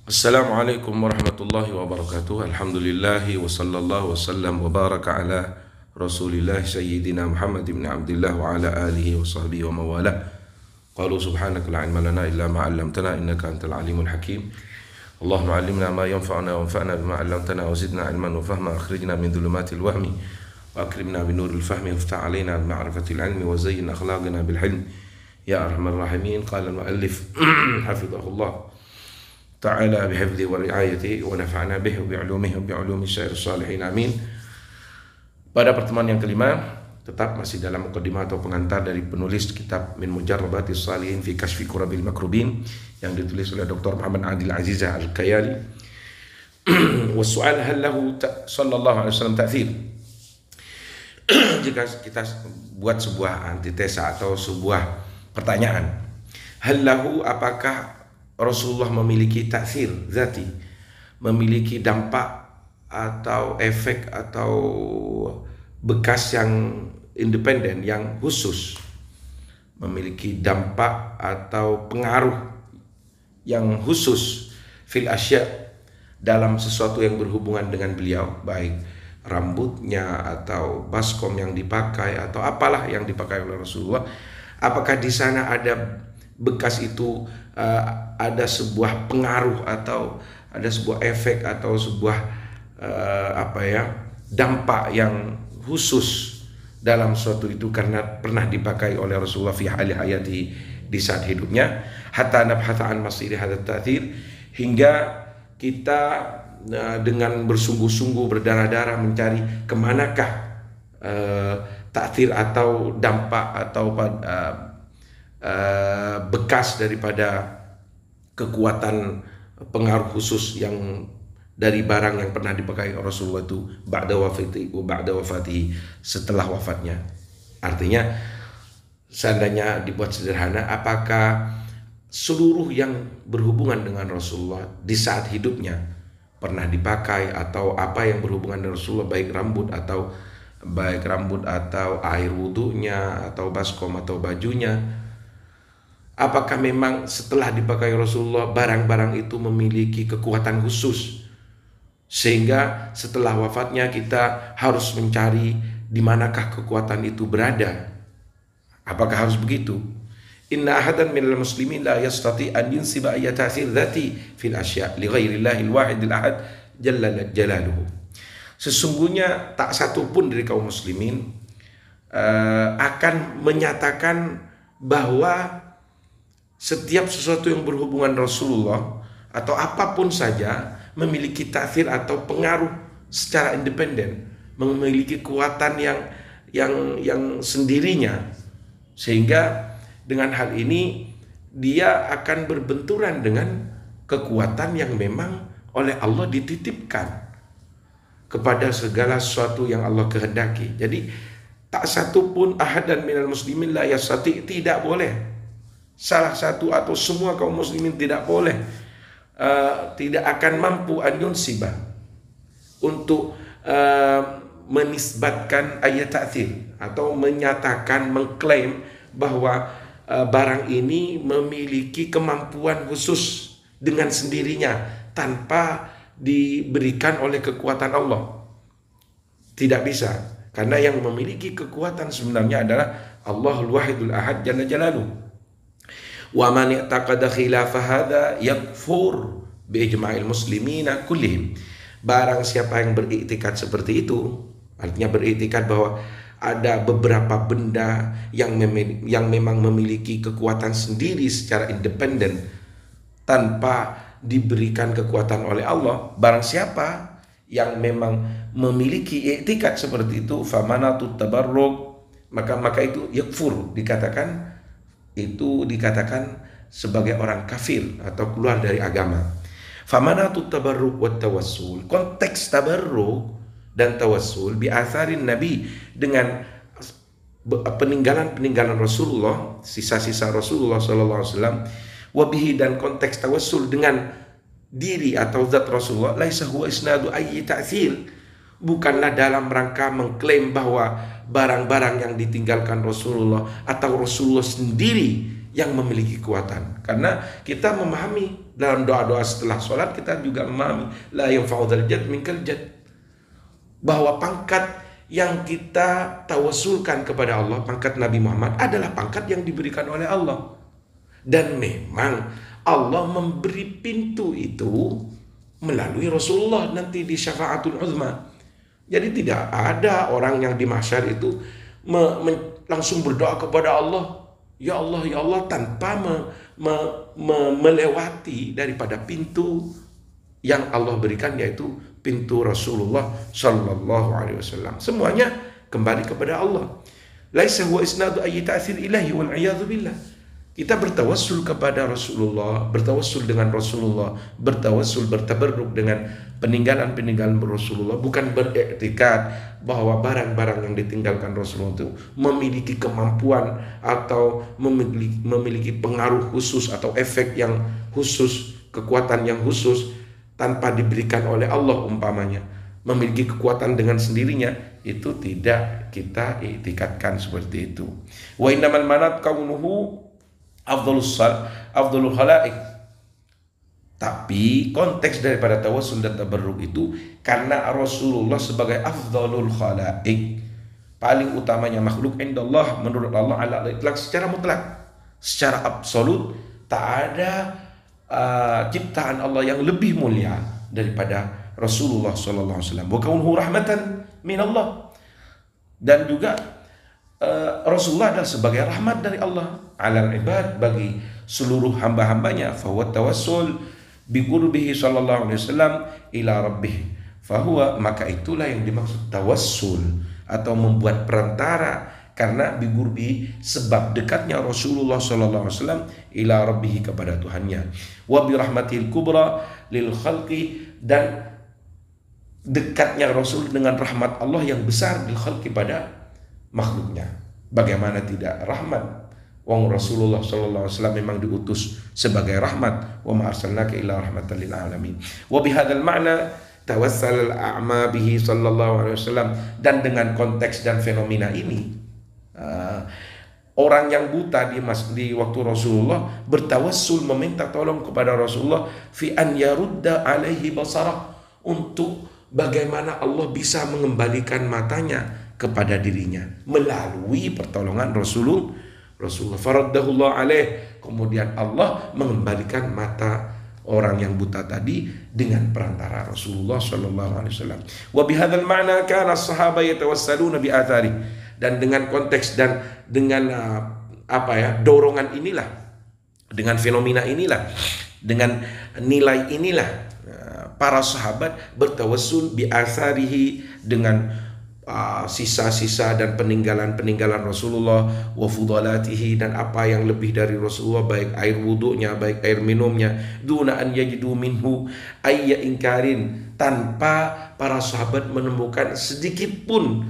Assalamualaikum warahmatullahi wabarakatuh. Alhamdulillahi wa sallallahu wa sallam wa baraka ala Rasulillah Sayyidina Muhammad ibn Abdullah wa ala alihi wa sahbihi wa mawalah. Qalu subhanaka la ilma lana illa ma 'allamtana innaka antal alimul hakim. Allahumma 'allimna ma yanfa'una wa anfa'na bima 'allamtana wa zidna 'ilman wa fahma, akhrijna min dhulumatil wahmi wa akrimna bi nuril fahmi waftah 'alaina bi ma'rifatil 'ilmi wa zayyin akhlaqana bil hilm ya arhamar rahimin. Qala al-muallif hafizahullah ta'ala bihifdhi wa riayati wa nafa'na bihi wa bi'ulumihi wa bi'ulumi syair salihin amin. Pada pertemuan yang kelima, tetap masih dalam muqaddimah atau pengantar dari penulis kitab Min Mujarrabatis Salihin fi Kashfi Kurabil Makrubin yang ditulis oleh Dr. Muhammad Adil Azizah Al-Kayali. Wassu'al hal lahu sallallahu alaihi wasallam ta'thir. Jika kita buat sebuah antitesa atau sebuah pertanyaan, hal lahu, apakah Rasulullah memiliki ta'thir zati, memiliki dampak atau efek atau bekas yang independen, yang khusus, memiliki dampak atau pengaruh yang khusus fil asya, dalam sesuatu yang berhubungan dengan beliau, baik rambutnya atau baskom yang dipakai atau apalah yang dipakai oleh Rasulullah. Apakah di sana ada bekas itu, ada sebuah pengaruh atau ada sebuah efek atau sebuah dampak yang khusus dalam suatu itu karena pernah dipakai oleh Rasulullah fi hali hayati, di saat hidupnya, hatta nabhatha an masiri hadat ta'thir, hingga kita dengan bersungguh-sungguh berdarah-darah mencari kemanakah ta'thir atau dampak atau bekas daripada kekuatan pengaruh khusus yang dari barang yang pernah dipakai Rasulullah itu ba'da wafatihi, setelah wafatnya. Artinya, seandainya dibuat sederhana, apakah seluruh yang berhubungan dengan Rasulullah di saat hidupnya pernah dipakai, atau apa yang berhubungan dengan Rasulullah, baik rambut atau air wudunya atau baskom atau bajunya, apakah memang setelah dipakai Rasulullah barang-barang itu memiliki kekuatan khusus sehingga setelah wafatnya kita harus mencari di manakah kekuatan itu berada? Apakah harus begitu? Inna ahadan minal muslimin la yastati an yunsiba ayya ta'thir dhati fil asya' li ghairillahi al-wahidil ahad jalla jalaluhu. Sesungguhnya tak satu pun dari kaum muslimin akan menyatakan bahwa setiap sesuatu yang berhubungan Rasulullah atau apapun saja memiliki ta'thir atau pengaruh secara independen, memiliki kekuatan yang sendirinya, sehingga dengan hal ini dia akan berbenturan dengan kekuatan yang memang oleh Allah dititipkan kepada segala sesuatu yang Allah kehendaki. Jadi tak satu pun ahadan minal muslimin la yastati, tidak boleh salah satu atau semua kaum muslimin tidak boleh, tidak akan mampu an yunsibah, untuk menisbatkan ayat ta'thir atau menyatakan, mengklaim bahwa barang ini memiliki kemampuan khusus dengan sendirinya tanpa diberikan oleh kekuatan Allah. Tidak bisa, karena yang memiliki kekuatan sebenarnya adalah Allahul Wahidul Ahad jalla jalaluhu. Wa man i'taqada khilafa hadza yakfur bi ijma'il muslimina kullihim. Barang siapa yang beriktikad seperti itu, artinya beriktikad bahwa ada beberapa benda yang memang memiliki kekuatan sendiri secara independen tanpa diberikan kekuatan oleh Allah, barang siapa yang memang memiliki iktikad seperti itu, famanatut tabarruk, maka itu yakfur, dikatakan sebagai orang kafir atau keluar dari agama. Famanatut tabarruk wat tawassul, konteks tabarruk dan tawassul bi atharin nabi, dengan peninggalan Rasulullah, sisa-sisa Rasulullah sallallahu alaihi wasallam, wabihi, dan konteks tawassul dengan diri atau zat Rasulullah, laisa huwa isnadu ayyi ta'thir, bukanlah dalam rangka mengklaim bahwa barang-barang yang ditinggalkan Rasulullah atau Rasulullah sendiri yang memiliki kekuatan. Karena kita memahami dalam doa-doa setelah sholat, kita juga memahami la yanfa'u dzal jadd minkal jadd, bahwa pangkat yang kita tawassulkan kepada Allah, pangkat Nabi Muhammad adalah pangkat yang diberikan oleh Allah. Dan memang Allah memberi pintu itu melalui Rasulullah nanti di syafaatul uzma. Jadi tidak ada orang yang di mahsyar itu langsung berdoa kepada Allah, ya Allah, ya Allah, tanpa melewati daripada pintu yang Allah berikan, yaitu pintu Rasulullah Sallallahu Alaihi Wasallam. Semuanya kembali kepada Allah. Laisa huwa isnadu ayyi ta'thir ilahi wal iyadhu billah. Kita bertawassul kepada Rasulullah, bertawassul dengan Rasulullah, bertawassul, bertabarruk dengan peninggalan-peninggalan Rasulullah, bukan beriktikad bahwa barang-barang yang ditinggalkan Rasulullah itu memiliki kemampuan atau memiliki pengaruh khusus atau efek yang khusus, kekuatan yang khusus tanpa diberikan oleh Allah umpamanya, memiliki kekuatan dengan sendirinya. Itu tidak kita iktikadkan seperti itu. Wa innamal manat kaunuhu afdhalul khalaik. Tapi konteks daripada tawassul dan tabarruk itu karena Rasulullah sebagai afdhalul khalaik, paling utamanya makhluk indallah, menurut Allah ala itlaq, secara mutlak, secara absolut, tak ada ciptaan Allah yang lebih mulia daripada Rasulullah sallallahu alaihi wasallam. Wa kaunuhu rahmatan min Allah, dan juga Rasulullah adalah sebagai rahmat dari Allah alal ibad, bagi seluruh hamba-hambanya. Fahuwa tawassul bi qurbihi sallallahu alaihi wasallam ila rabbih. Fahuwa, maka itulah yang dimaksud tawassul atau membuat perantara karena bi qurbihi, sebab dekatnya Rasulullah sallallahu alaihi wasallam ila rabbih, kepada Tuhannya. Wa bi rahmatil kubra lil khalqi, dan dekatnya Rasul dengan rahmat Allah yang besar lil khalqi, pada makhluknya. Bagaimana tidak rahmat? Wong Rasulullah sallallahu alaihi wasallam memang diutus sebagai rahmat. Wa ma arsalnaka illa rahmatan lil alamin. Wa bihadzal ma'na tawassal al-a'ma bihi sallallahu alaihi wasallam, dan dengan konteks dan fenomena ini orang yang buta di waktu Rasulullah bertawassul, meminta tolong kepada Rasulullah fi an yarudda alaihi basarah, untuk bagaimana Allah bisa mengembalikan matanya kepada dirinya melalui pertolongan Rasulullah. Faraddahullah alaih, kemudian Allah mengembalikan mata orang yang buta tadi dengan perantara Rasulullah sallallahu alaihi wasallam. Wa bihadzal ma'na kana as-sahaba yatawassaluna bi athari, dan dengan konteks dan dengan dorongan inilah, dengan fenomena inilah, dengan nilai inilah, para sahabat bertawassul bi atharihi, dengan sisa-sisa dan peninggalan-peninggalan Rasulullah, wa fudalatihi, dan apa yang lebih dari Rasulullah, baik air wudunya, baik air minumnya, duna an yajidu minhu ayya ingkarin, tanpa para sahabat menemukan sedikit pun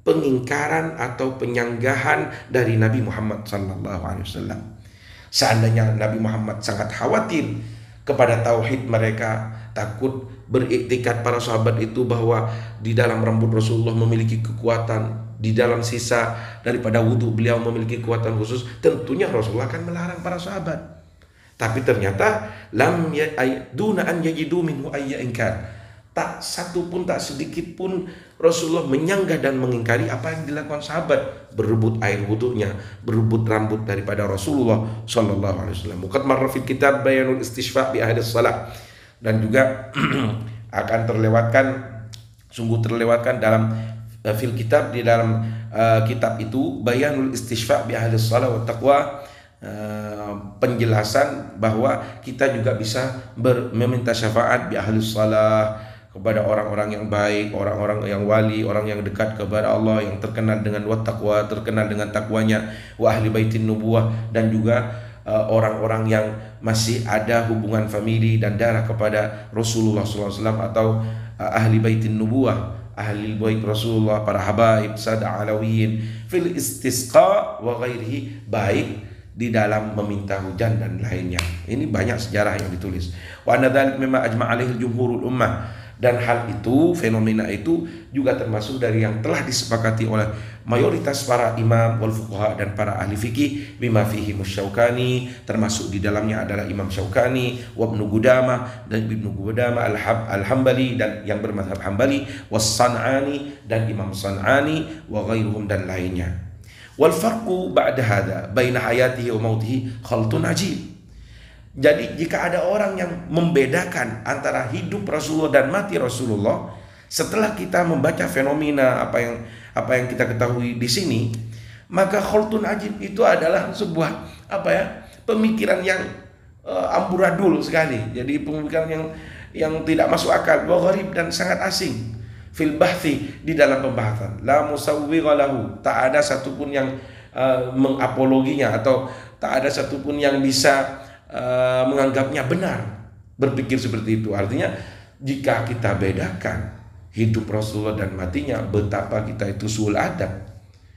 pengingkaran atau penyanggahan dari Nabi Muhammad sallallahu alaihi wasallam. Seandainya Nabi Muhammad sangat khawatir kepada tauhid mereka, takut beriktikad para sahabat itu bahwa di dalam rambut Rasulullah memiliki kekuatan, di dalam sisa daripada wudhu beliau memiliki kekuatan khusus, tentunya Rasulullah akan melarang para sahabat. Tapi ternyata lam duna an yajidu minhu ayya inkar, tak satu pun, tak sedikit pun Rasulullah menyanggah dan mengingkari apa yang dilakukan sahabat, berebut air wudhunya, berebut rambut daripada Rasulullah sallallahu alaihi wasallam. Qad marra fil kitab bayanul istishfa' bi ahli shalah, dan juga akan sungguh terlewatkan dalam fil kitab, di dalam kitab itu, bayanul istishfa' bi ahli shalah wa taqwa, penjelasan bahwa kita juga bisa meminta syafaat bi ahli shalah, kepada orang-orang yang baik, orang-orang yang wali, orang yang dekat kepada Allah, yang terkenal dengan taqwa, terkenal dengan takwanya, wa ahli baitin nubuwah, dan juga orang-orang yang masih ada hubungan famili dan darah kepada Rasulullah SAW, atau ahli baitin nubuwah, ahli bait Rasulullah, para habaib, sada alawiyin, fil istisqa wa ghairihi, baik di dalam meminta hujan dan lainnya. Ini banyak sejarah yang ditulis. Wa anna dzalik mimma ajma' alaihi jumhurul ummah, Dan hal itu, fenomena itu juga termasuk dari yang telah disepakati oleh mayoritas para imam wal fuqaha dan para ahli fikih, bima fihi Syaukani, termasuk di dalamnya adalah Imam Syaukani, wa Ibnu Qudamah dan Ibnu Qudamah al-Hambali dan yang bermadzhab Hambali, was San'ani dan Imam San'ani, wa ghairuhum dan lainnya. Wal farqu ba'da hadza baina hayatihi wa mautihi khaltun ajib. Jadi jika ada orang yang membedakan antara hidup Rasulullah dan mati Rasulullah, setelah kita membaca fenomena apa yang kita ketahui di sini, maka khaltun ajib itu adalah sebuah pemikiran yang amburadul sekali. Jadi pemikiran yang tidak masuk akal, wa gharib dan sangat asing. Fil bahthi, di dalam pembahasan, la musawwigha lahu, tak ada satupun yang mengapologinya atau tak ada satupun yang bisa menganggapnya benar berpikir seperti itu. Artinya jika kita bedakan hidup Rasulullah dan matinya, betapa kita itu suul adab.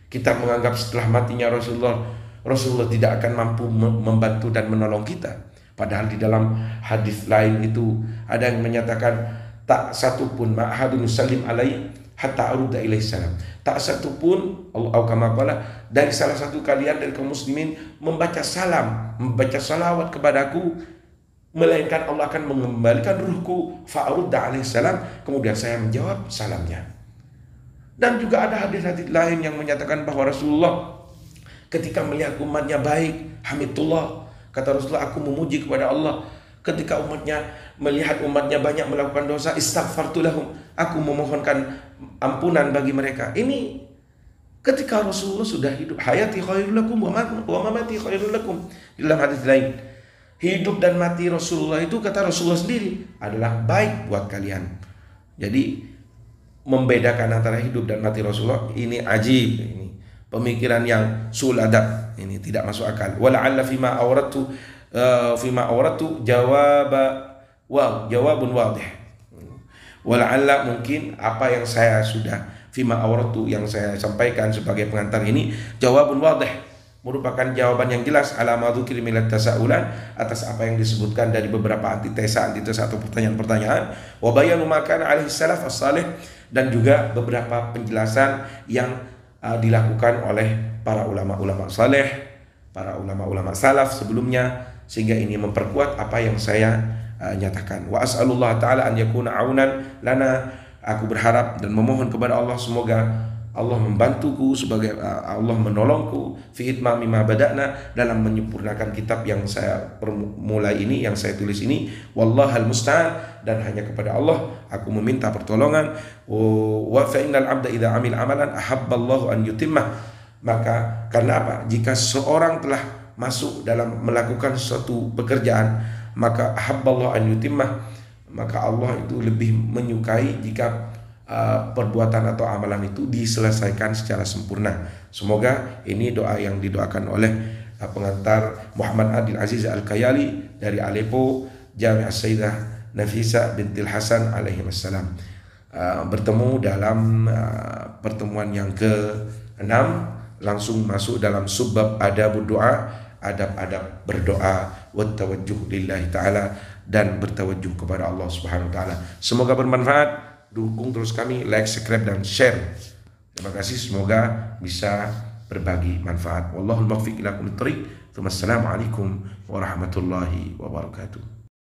Kita menganggap setelah matinya Rasulullah tidak akan mampu membantu dan menolong kita. Padahal di dalam hadis lain itu ada yang menyatakan tak satupun ma'ahadun yusallim alaihi hatta arudda ilaihi salam. Tak satupun Allah kama qala dari salah satu kalian dari kaum muslimin membaca salam, membaca salawat kepadaku, melainkan Allah akan mengembalikan ruhku fa arudda alaihi salam, kemudian saya menjawab salamnya. Dan juga ada hadis-hadis lain yang menyatakan bahwa Rasulullah ketika melihat umatnya baik, hamidullah, kata Rasulullah, aku memuji kepada Allah. Ketika melihat umatnya banyak melakukan dosa, istaghfartu lahum, aku memohonkan ampunan bagi mereka. Ini ketika Rasulullah sudah hidup. Hayati khairul lakum wa mamati khairul lakum. Dalam hadis lain, hidup dan mati Rasulullah itu, kata Rasulullah sendiri, adalah baik buat kalian. Jadi membedakan antara hidup dan mati Rasulullah ini ajib, ini pemikiran yang sul adab, ini tidak masuk akal. Wala'alla fima awratu jawabun wadih. Wala'alla, mungkin apa yang saya sudah fima awratu yang saya sampaikan sebagai pengantar ini jawabun wadih, merupakan jawaban yang jelas ala ma dzukira min tasaulan, atas apa yang disebutkan dari beberapa antitesa atau pertanyaan-pertanyaan, wa bayanu ma kana alaihi salaf as-salih, dan juga beberapa penjelasan yang dilakukan oleh para ulama-ulama saleh, para ulama-ulama salaf sebelumnya, sehingga ini memperkuat apa yang saya nyatakan. Wa as'alullah ta'ala an yakuna aunan lana, aku berharap dan memohon kepada Allah semoga Allah membantuku, sebagai Allah menolongku fi itmami ma bada'na, dalam menyempurnakan kitab yang saya mulai ini, yang saya tulis ini. Wallahal musta'an, dan hanya kepada Allah aku meminta pertolongan. Wa fa innal 'abda idza 'amil 'amalan ahabballahu an yutimmah, maka karena apa? Jika seorang telah masuk dalam melakukan suatu pekerjaan, maka ahabballahu an yutimmah, maka Allah itu lebih menyukai jika perbuatan atau amalan itu diselesaikan secara sempurna. Semoga ini doa yang didoakan oleh pengantar Muhammad Adil Aziz Al-Kayali dari Aleppo, Jami' As-Sayyidah Nafisa bintil Hasan alaihi wassalam. Bertemu dalam pertemuan yang ke-6, langsung masuk dalam subbab adabud doa, adab-adab berdoa, wa tawajjuh lillahi ta'ala, dan bertawajjuh kepada Allah Subhanahu wa ta'ala. Semoga bermanfaat. Dukung terus kami, like, subscribe, dan share. Terima kasih, semoga bisa berbagi manfaat. Wallahul muwaffiq ila aqwamit thoriq. Wassalamualaikum warahmatullahi wabarakatuh.